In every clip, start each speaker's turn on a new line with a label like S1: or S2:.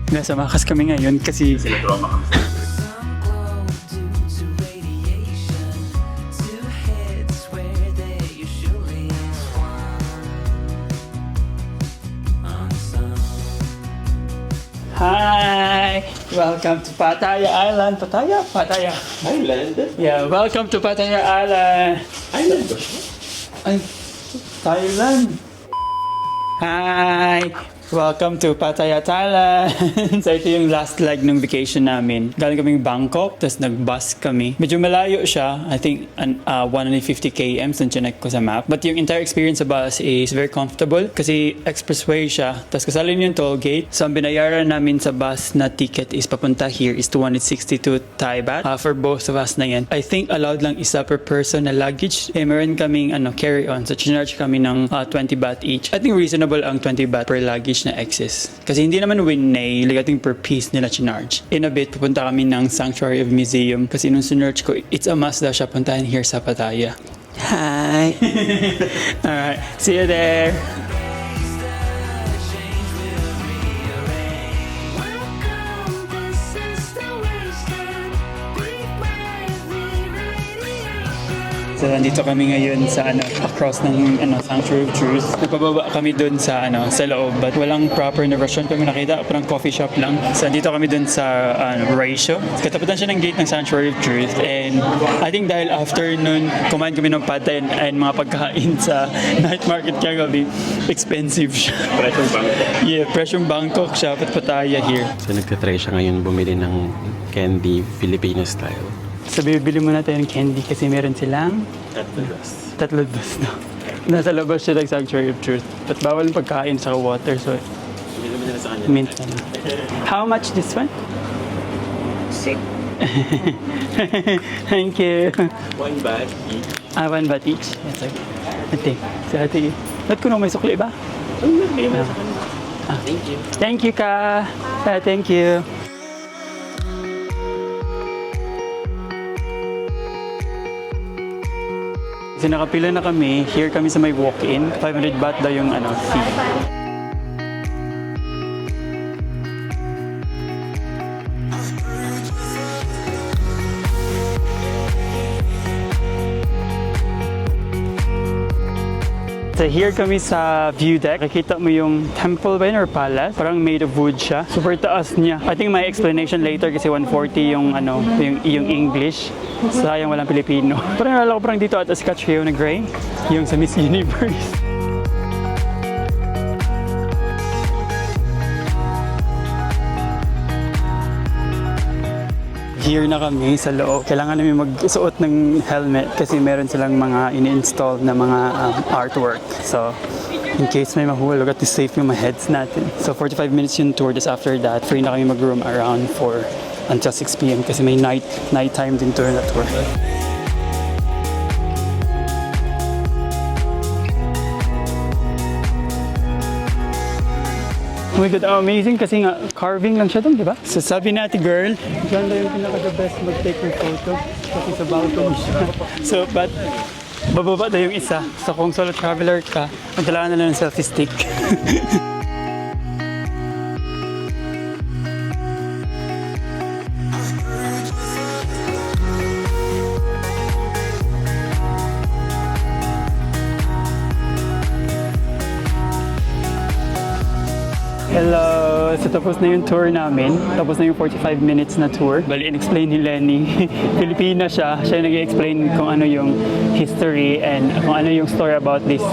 S1: Nasa Makas kami ngayon kasi
S2: Sila trauma kami.
S1: Hi! Welcome to Pattaya Island. Pattaya? Pattaya.
S2: Island?
S1: Yeah, welcome to Pattaya Island.
S2: Island ba siya?
S1: Ay, Thailand. Hi! Welcome to Pattaya, Thailand. So ito yung last leg ng vacation namin. Galing kaming Bangkok, tapos nag-bus kami. Medyo malayo siya. I think 150 km, so chinek ko sa map. But yung entire experience sa bus is very comfortable kasi expressway siya. Tapos kasali yung toll gate. So ang binayaran namin sa bus na ticket is papunta here is 262 Thai baht. For both of us na yan. I think allowed lang isa per person na luggage. Meron kaming carry-on. So chinarge kami ng 20 baht each. I think reasonable ang 20 baht per luggage na excess. Kasi hindi naman win-nay, like I think per piece nila chinarge. In a bit, pupunta kami ng Sanctuary of Museum kasi nung sinerge ko, it's a must daw siya puntahan here sa Pattaya. Hi! Alright, see you there! So nandito kami ngayon sa across ng Sanctuary of Truth. Nagpababa kami dun sa sa loob, but walang proper na restaurant kami nakita, parang coffee shop lang. So nandito kami dun sa Ratio. Kataputan siya ng gate ng Sanctuary of Truth, and I think dahil after nun kumain kami ng pad thai and mga pagkain sa night market kagabi, expensive siya.
S2: Presyong Bangkok.
S1: Yeah, presyong Bangkok siya, Pattaya here.
S3: So nagtatry siya ngayon bumili ng candy Filipino style.
S1: So bibili muna tayo ng candy kasi meron silang tatlo dos na. Nasa labas siya ng Sanctuary of Truth. But bawal yung pagkain sa water, so
S3: Bili naman nila sa kanya.
S1: mint na lang. How much this one?
S2: 6.
S1: Thank you.
S3: 1 baht each.
S1: 1 baht each. Yes, okay. Ate, si ate. Ba't ko na may sukli ba?
S3: Bili mo sa kanya. Thank you.
S1: Thank you, ka. Thank you. Kasi nakapila na kami, here kami sa may walk-in. 500 baht daw yung fee. So here kami sa view deck. Nakikita mo yung temple ba yun or palace? Parang made of wood siya. Super taas niya. I think may explanation later kasi 140 yung yung English. Sayang walang Pilipino. Parang nalala ko parang dito at Scotch Rio na Gray. Yung sa Miss Universe. Here na kami sa loob. Kailangan namin magsuot ng helmet kasi meron silang mga ini-install na mga artwork. So, in case may mahulog at safe yung mga heads natin. So, 45 minutes yung tour. Just after that, free na kami mag-room around 4 until 6 p.m. kasi may nighttime din tour na tour. Oh my God, amazing kasi nga carving lang siya doon, di ba? So sabi natin, girl, ganda yung pinaka-the best mag-take your photo kasi sa balcony siya. So, but bababa na yung isa. So kung solo traveler ka, magdala na lang ng selfie stick. Hello! So tapos na yung tour namin. Tapos na yung 45 minutes na tour. Bali, in-explain ni Lenny. Pilipina siya. Siya yung nag-explain kung ano yung history and kung ano yung story about this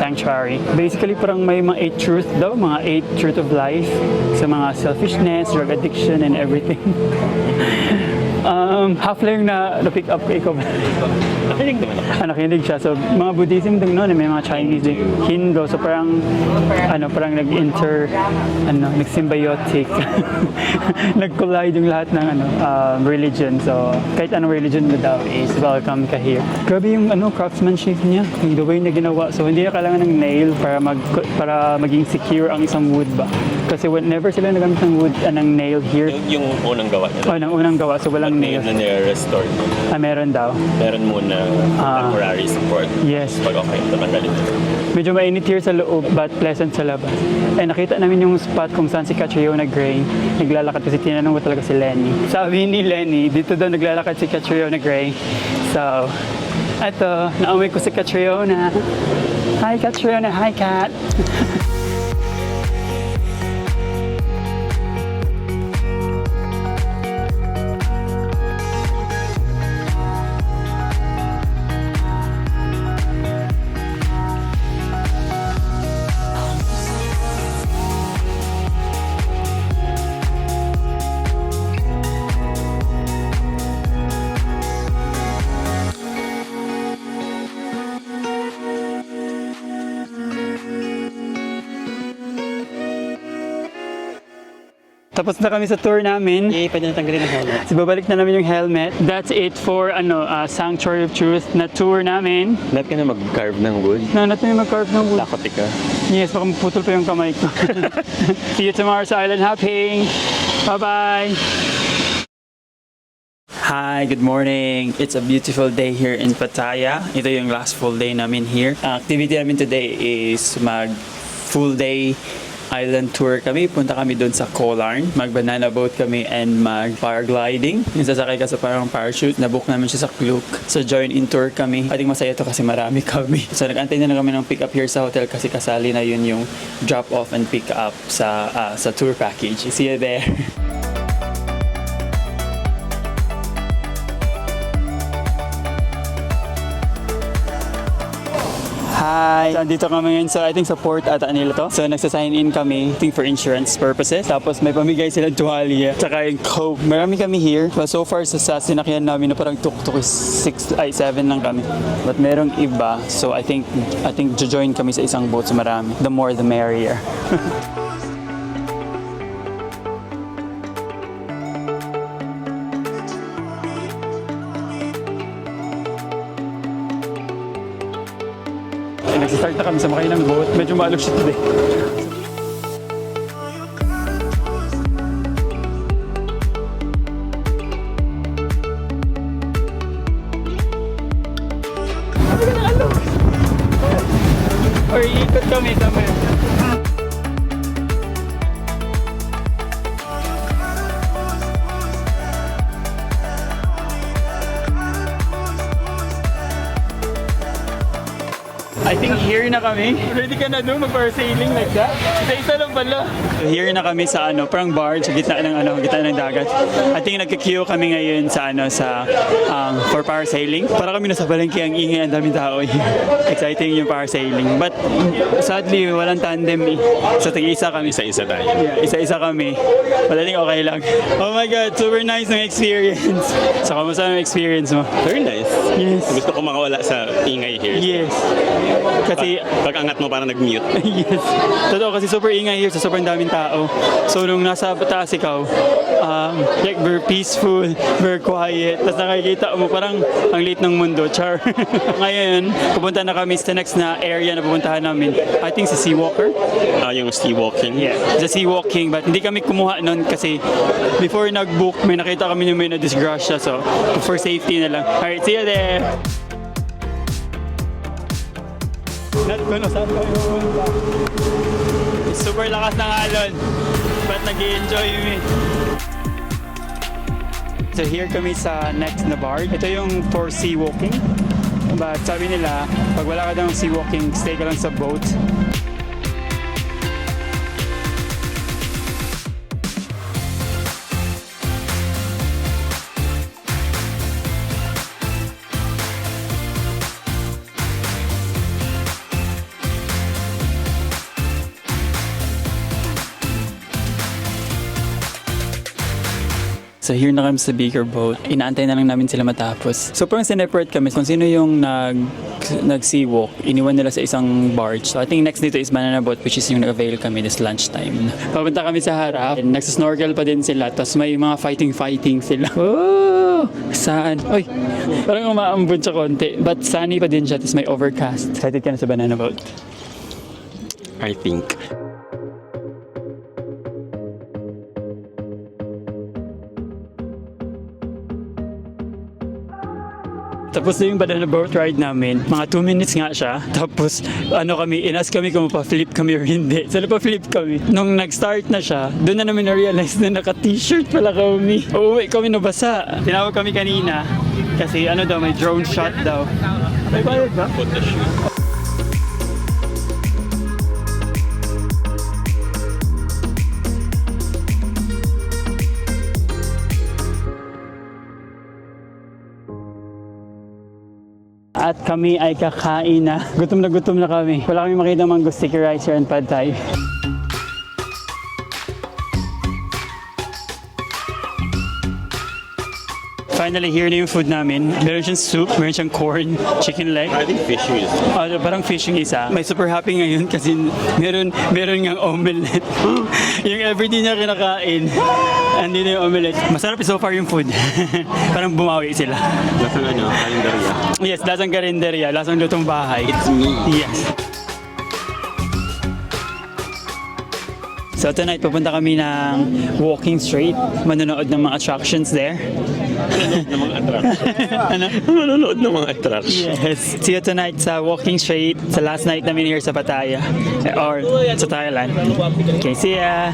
S1: sanctuary. Basically, parang may mga 8 truth daw. Mga 8 truth of life sa mga selfishness, drug addiction, and everything. Half lang yung na-pick up ko ikaw.
S2: Nakinig naman ako.
S1: Nakinig siya. So, mga Buddhism din noon, may mga Chinese din, Hindu. So, parang nag-symbiotic. Nag-collide yung lahat ng religion. So, kahit anong religion mo daw is welcome ka here. Grabe yung craftsmanship niya. Yung the way na ginawa. So, hindi na kailangan ng nail para maging secure ang isang wood ba. Kasi whenever sila nagamit ng wood, ng nail here.
S2: Yung unang gawa nila.
S1: Ng unang gawa. So, walang yung nail.
S2: Na nire-restore.
S1: Meron daw.
S2: Meron muna temporary support.
S1: Yes.
S2: Pag okay, tatanggalin mo.
S1: Medyo mainit here sa loob but pleasant sa labas. Nakita namin yung spot kung saan si Catriona Gray naglalakad kasi tinanong ko talaga si Lenny. Sabi ni Lenny, dito daw naglalakad si Catriona Gray. So, eto, nauwi ko si Catriona. Hi Catriona, hi Cat. Tapos na kami sa tour namin.
S3: Pwede na tanggalin ang helmet.
S1: So, babalik na namin yung helmet. That's it for Sanctuary of Truth na tour namin.
S3: Lahat ka na mag-carve ng wood.
S1: Natin yung mag-carve ng wood.
S3: Takot ka.
S1: Yes, baka maputol pa yung kamay ko. See you tomorrow sa Island Hopping. Bye-bye! Hi, good morning. It's a beautiful day here in Pattaya. Ito yung last full day namin here. Ang activity namin today is full day island tour kami. Punta kami doon sa Kolarn. Mag-banana boat kami and mag-paragliding. Yung sasakay ka sa parang parachute. Nabook namin siya sa Klook. So join-in tour kami. I think masaya to kasi marami kami. So nag-antay na kami ng pick-up here sa hotel kasi kasali na yun yung drop-off and pick-up sa tour package. See you there. Hi! So, andito kami ngayon sa, I think sa port ata nila to. So, nagsasign in kami, I think for insurance purposes. Tapos may pamigay sila tuwalya. Tsaka yung Coke. Marami kami here. But so far sa sinakyan namin na parang tuk-tuk is 7 lang kami. But merong iba. So, I think join kami sa isang boat. So, marami. The more the merrier. Nagsistart na kami sa makay ng boat. Medyo maalog siya today. Or ikot kami somewhere. I think here na kami. Ready ka na doon mag-parasailing like that? Isa-isa lang pala. So here na kami sa parang barge sa gitna ng dagat. I think nagka-queue kami ngayon sa for parasailing. Para kami nasa palengke, ang ingay, ang daming tao here. Exciting yung parasailing. But sadly, walang tandem eh. So tig-isa kami.
S2: Isa-isa tayo.
S1: Yeah, isa-isa kami. But I think okay lang. Oh my God, super nice ng experience. So kamusta ang experience mo?
S2: Very nice.
S1: Yes.
S2: Gusto ko makawala sa ingay here.
S1: Yes. Kasi
S2: Pag-angat mo parang nag-mute.
S1: yes. Totoo kasi super ingay here sa sobrang daming tao. So nung nasa taas ikaw, like very peaceful, very quiet. Tapos nakikita mo parang ang liit ng mundo. Char. Ngayon, pupunta na kami sa next na area na pupuntahan namin. I think sa Seawalker.
S2: Yung sea walking.
S1: Yeah. Sa Seawalking. But hindi kami kumuha nun kasi before nag-book, may nakita kami yung may na-disgrasya. So for safety na lang. Alright, see you there! Not ko no saan kami pupunta. Super lakas ng alon. But nag-i-enjoy me. So here kami sa next na bar. Ito yung for sea walking. But sabi nila, pag wala ka daw sea walking, stay ka lang sa boat. So here na kami sa bigger boat. Inaantay na lang namin sila matapos. So parang sineparate kami. Kung sino yung nag-sea walk, iniwan nila sa isang barge. So I think next dito is banana boat, which is yung nag-avail kami this lunchtime. Papunta kami sa harap. Nagsasnorkel pa din sila. Tapos may mga fighting sila. Oh! Saan? Oy! Parang umaambon siya konti. But sunny pa din siya. Tapos may overcast. Excited ka na sa banana boat?
S3: I think.
S1: Tapos yung banana boat ride namin, mga 2 minutes nga siya. Tapos inas kami kung pa-flip kami or hindi. So pa-flip kami. Nung nag-start na siya, doon na namin na-realize na naka-t-shirt pala kami. Uuwi kami nabasa. Tinawag kami kanina kasi daw, may drone shot daw. May bayad ba?
S2: Photo shoot.
S1: At kami ay kakain na. Gutom na kami. Wala kami makita mango sticky rice and pad thai. Finally, here na yung food namin. Meron siyang soup, meron siyang corn, chicken leg.
S2: I think fishing is...
S1: Parang fishing isa. May super happy ngayon kasi meron ngang omelette. Yung everyday niya kinakain. Andito yung omelette. Masarap so far yung food. Parang bumawi sila.
S2: Lasang kalendarya.
S1: Yes, lasang karinderya, lasang lutong bahay.
S2: It's me.
S1: Yes. So tonight, pupunta kami ng walking street. Manonood ng mga attractions there.
S2: ng mga attractions. Manonood ng mga attractions.
S1: Yes. See you tonight sa walking street. Sa last night namin here sa Pattaya. Or sa Thailand. Okay, see ya!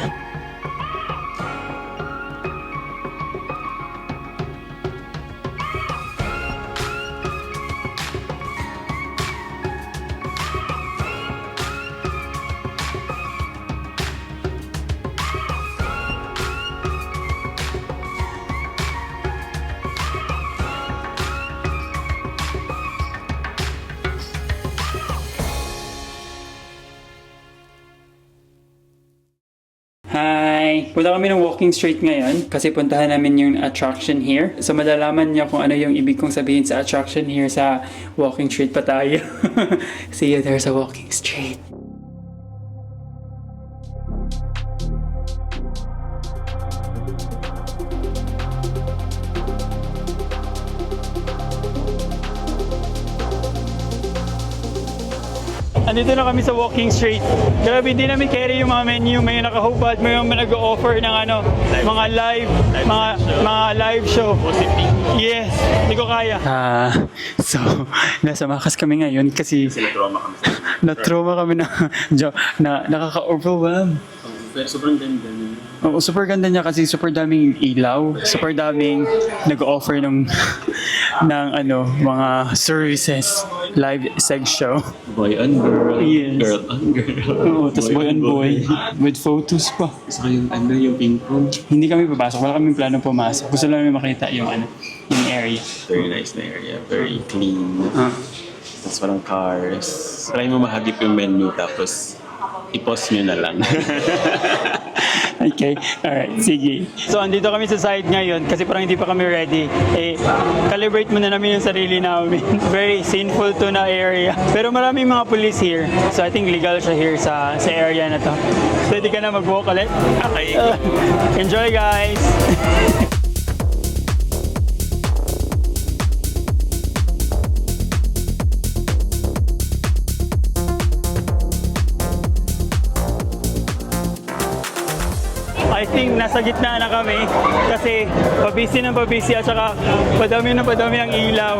S1: Hi! Punta kami ng walking street ngayon kasi puntahan namin yung attraction here. So malalaman niyo kung ano yung ibig kong sabihin sa attraction here sa walking street pa tayo. See you there sa walking street. Andito na kami sa walking street. Grabe, hindi namin carry yung mga menu, may nakahubad, may mga nag-offer ng mga live show. Yes, hindi ko kaya. So, nasa Makas kami ngayon kasi na-trauma kami na nakaka-overwhelm.
S2: Pero sobrang ganda niya.
S1: Oo, super ganda niya kasi super daming ilaw, super daming nag-offer ng mga services, live sex show.
S2: Boy and girl.
S1: Yes.
S2: Girl and girl.
S1: Oo, tas boy and boy with photos pa.
S2: Gusto ko yung ping pong.
S1: Hindi kami papasok, wala kaming plano pumasok. Gusto lang namin makita yung yung area.
S2: Very nice na area. Very clean. Tapos walang cars. Try mo mahagip yung menu tapos i-pause nyo na lang.
S1: Okay, alright, sige. So, andito kami sa side ngayon kasi parang hindi pa kami ready. Calibrate muna namin yung sarili namin. Very sinful to na area. Pero maraming mga police here. So, I think legal siya here sa area na to. Pwede ka na mag-walk ulit?
S2: Okay.
S1: Enjoy, guys! I think nasa gitna na kami kasi pabisi at saka padami ang ilaw.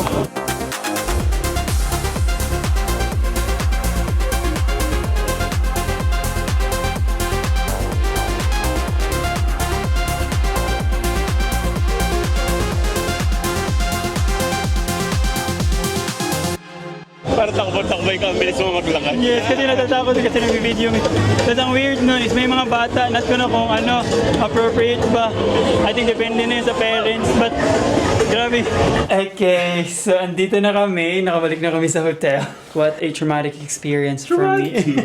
S2: Para takbo-takbay ka, ang bilis mo maglakad.
S1: Yes, kasi natatakot kasi nag-video. Tapos ang weird nun is may mga bata, not ko na kung appropriate ba. I think depende na yun sa parents, but grabe. Okay, so andito na kami, nakabalik na kami sa hotel. What a traumatic experience for me.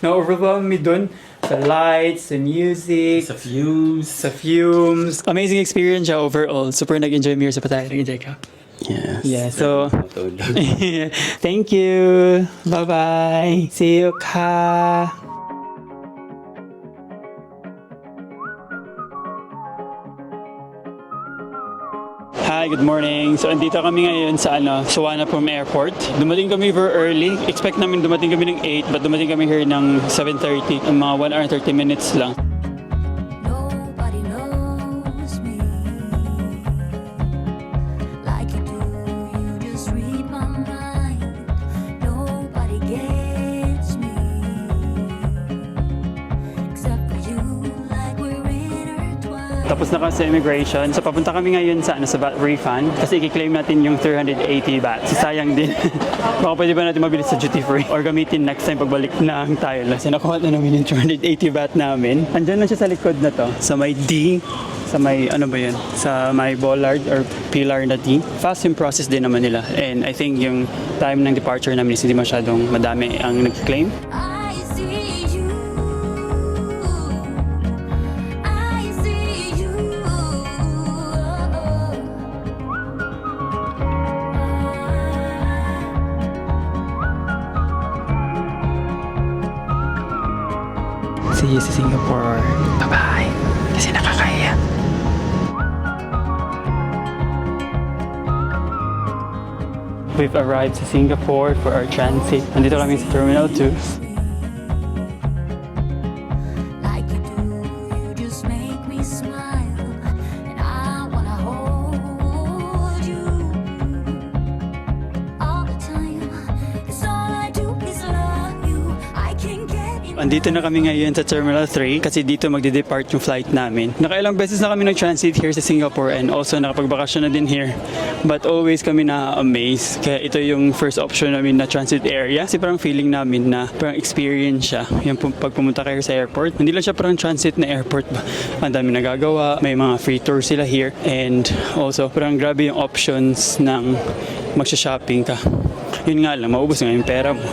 S1: Na-overwhelm me dun. Sa lights, sa music,
S2: Sa fumes.
S1: Amazing experience siya overall. Super nag-enjoy me here sa Pattaya. Nag-enjoy ka?
S3: Yes.
S1: Yeah, so thank you. Bye-bye. See you ka. Hi, good morning. So, andito kami ngayon sa Suvarnabhumi Airport. Dumating kami very early. Expect namin dumating kami ng 8, but dumating kami here ng 7:30. Mga 1 hour and 30 minutes lang.
S4: Nobody knows me like you do. You
S1: Tapos na kasi immigration. So papunta kami ngayon sa VAT refund kasi i-claim natin yung 380 baht. So sayang din. Baka pwede ba natin mabilis sa duty free or gamitin next time pagbalik ng Thailand. Kasi nakuha na namin yung 280 baht namin. Andyan lang siya sa likod na to. Sa may D, sa may ano ba yun? Sa may bollard or pillar na D. Fast yung process din naman nila. And I think yung time ng departure namin is hindi masyadong madami ang nag-claim.
S4: I see you. I see you.
S1: See you sa Singapore. Bye-bye. Kasi nakakaya. We've arrived sa Singapore for our transit. Nandito kami sa Terminal 2.
S4: Like you do, you just make me smile. And I wanna hold you all the time. 'Cause all I do is love you. I can get enough.
S1: Andito na kami ngayon sa Terminal 3 kasi dito magde-depart yung flight namin. Nakailang beses na kami nag-transit here sa Singapore and also nakapagbakasyon na din here. But always kami na-amaze. Kaya ito yung first option namin na transit area. Kasi parang feeling namin na parang experience siya. Yung pag pumunta kayo sa airport. Hindi lang siya parang transit na airport ba. Ang dami nagagawa. May mga free tours sila here. And also parang grabe yung options ng magsha-shopping ka. Yun nga lang, maubos nga yung pera mo.